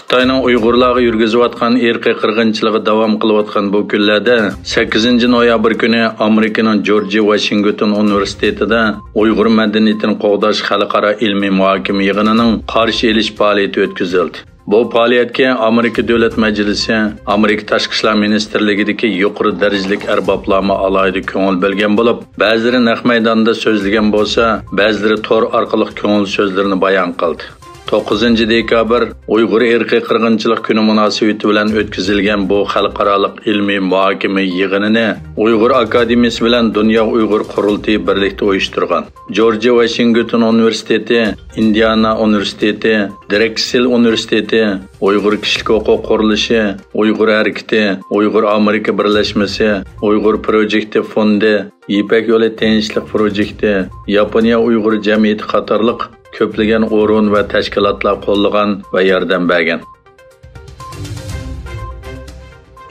Xitoyning Uyg'urlarga yurgizayotgan irqiy qirg'inchiligi davom qilayotgan bu kunlarda 8 noyabr kuni Amerikaning George Washington universitetida Uyg'ur madaniyatini qo'g'dash xalqaro ilmiy muhokama yig'inining qarshi olish faoliyati o'tkazildi. Bu faoliyatga Amerika Davlat Majlisi, Amerika Tashqi ishlar ministrligidagi yuqori darajalik arboblarga alohida ko'ngil bo'lgan bo'lib, ba'zilari naq maydonda so'zlagan bo'lsa, ba'zilari tor orqali ko'ngil so'zlarini bayon qildi. 9 dekabr Uyg'ur irqiy qirg'inchilik kuni munosabati bilan o'tkazilgan bu xalqaro ilmiy muhokama yig'inini Uyg'ur akademiyasi bilan Dunyo Uyg'ur qurultiyi birlikda uyushtirgan. George Washington universiteti, Indiana universiteti, Drexel universiteti, Uyg'ur kishilik huquq qurilishi, Uyg'ur harakati, Uyg'ur Amerika birlashmasi, Uyg'ur projekti fondi, Ipak yo'li tinchlik projekti, Yaponiya Uyg'ur jamiyati qatorliq ko'plagan o'rin va tashkilotlar qo'llagan va yordam bergan.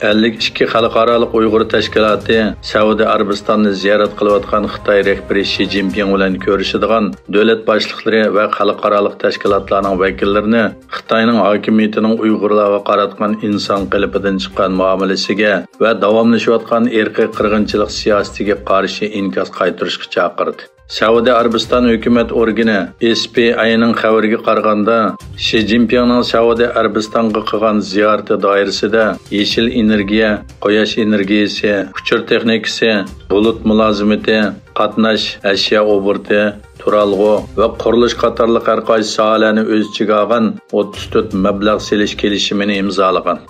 52 xalqaro Uyg'ur tashkiloti Saudiya Arabistonni ziyorat qilayotgan Xitoy rahbari Shi Jinping bilan ko'rishadigan davlat boshliqlari va xalqaro tashkilotlarning vakillarini Xitoyning hokimiyatining Uyg'urlarga qaratgan inson qilipidan chiqqan muomalasiga va davomlashayotgan irqiy qirg'inchilik siyosatiga qarshi inkos qaytarishga chaqirdi. Saudiya Arabiston hukumat organi SPI'ning xabariga qaraganda, Shi Jinpingning Saudiya Arabistonga qilgan ziyorati doirasida yeshil energiya, quyosh energiyasi, uchur texnikasi, bulut mulozimati, qatnash, ashyo oburti, turalg'u va qurilish qatorliq har qaysi sohalarni o'z ichiga olgan 34 mablag' selish kelishimini imzolagan.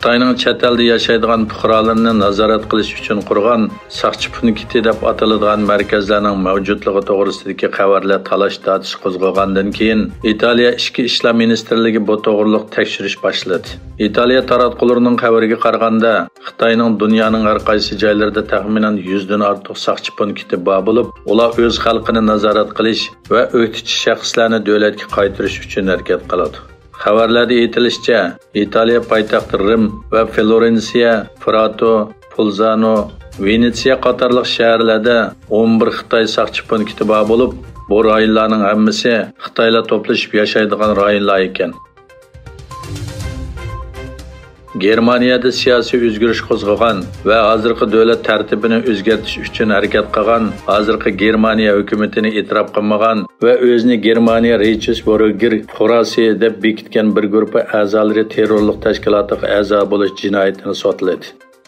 Xitoyning chet elda yashaydigan fuqarolarini nazorat qilish uchun qurgan saqchi punkti deb ataladigan markazlarning mavjudligi to'g'risidagi xabarlar talash-tortish qo'zg'agandan keyin Italiya Ichki ishlar ministrligi bu to'g'riliq tekshirish boshladi. Italiya taratqullarining xabariga qaraganda, Xitoyning dunyoning har qaysi joylarida taxminan 100 dan ortiq saqchi punkti bor bo'lib, ular o'z xalqini nazorat qilish va o'qitish shaxslarni davlatga qaytarish uchun harakat qiladi. Xabarlarda aytilishicha, Italiya poytaxti Rim va Florensiya, Prato, Pulzano, Venetsiya qatorliq shaharlarda 11 Xitoy saqchi punkti bor bo'lib, bu rayonlarning hammasi Xitoylar to'plashib yashaydigan rayonlar ekan. Germaniyada siyosiy o'zgarish qo'zg'agan va hozirgi davlat tartibini o'zgartirish uchun harakat qilgan, hozirgi Germaniya hukumatini e'tirof qilmagan va o'zini Germaniya Reichsbürger fuqarosi deb bekitgan bir guruh a'zolari terrorlik tashkilotiga a'zo bo'lish jinoyatini sotlanadi.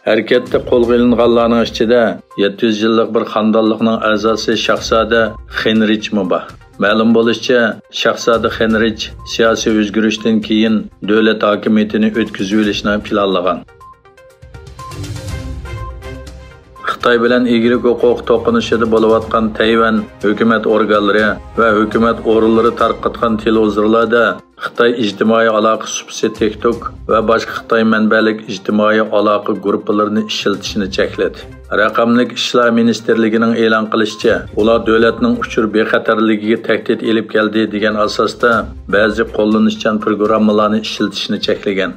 Harakatda qo'lga olinganlarning ichida 700 yillik bir xonadonlikning a'zosi Shahzoda Heinrich bor. Ma'lum bo'lishicha, Shahzoda Heinrich siyosiy o'zgarishdan keyin davlat hokimiyatini o'tkazib olishni planlagan. Xitoy bilan egalik huquq to'qinishida bo'layotgan Tayvan hukumat organlari va hukumat o'rinlari tarqatgan televizorlarda Xitoy ijtimoiy aloqa supsi TikTok va boshqa Xitoy manbalik ijtimoiy aloqa guruhlarini ishlatishni chekladi. Raqamli ishlar ministrligining e'lon qilishicha, ular davlatning uchur bexatarligiga tahdid elib keldi degan asosda ba'zi qo'llanishchan programmalarni ishlatishni cheklagan.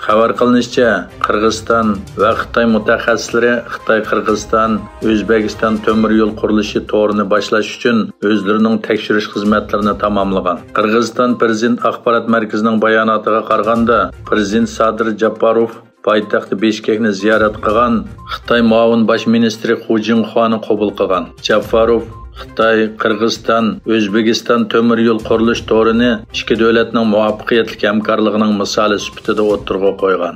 Xabar qilinishicha, Qirg'iziston va Xitoy mutaxassislari Xitoy-Qirg'iziston, O'zbekiston temir yo'l qurilishi to'g'rini boshlash uchun o'zlarining tekshirish xizmatlarini tamomlagan. Qirg'iziston Prezident axborot markazining bayonotiga qaraganda, Prezident Sadir Japarov poytaxti Bishkekni ziyorat qilgan, Xitoy muavin bosh ministri Hu Jinxuani qabul qilgan. Japarov Xitoy, Qirg'iziston, O'zbekiston temir yo'l qurilish to'rini ikki davlatning muvaffaqiyatli hamkorligining misoli sifatida o'tirg'a qo'ygan.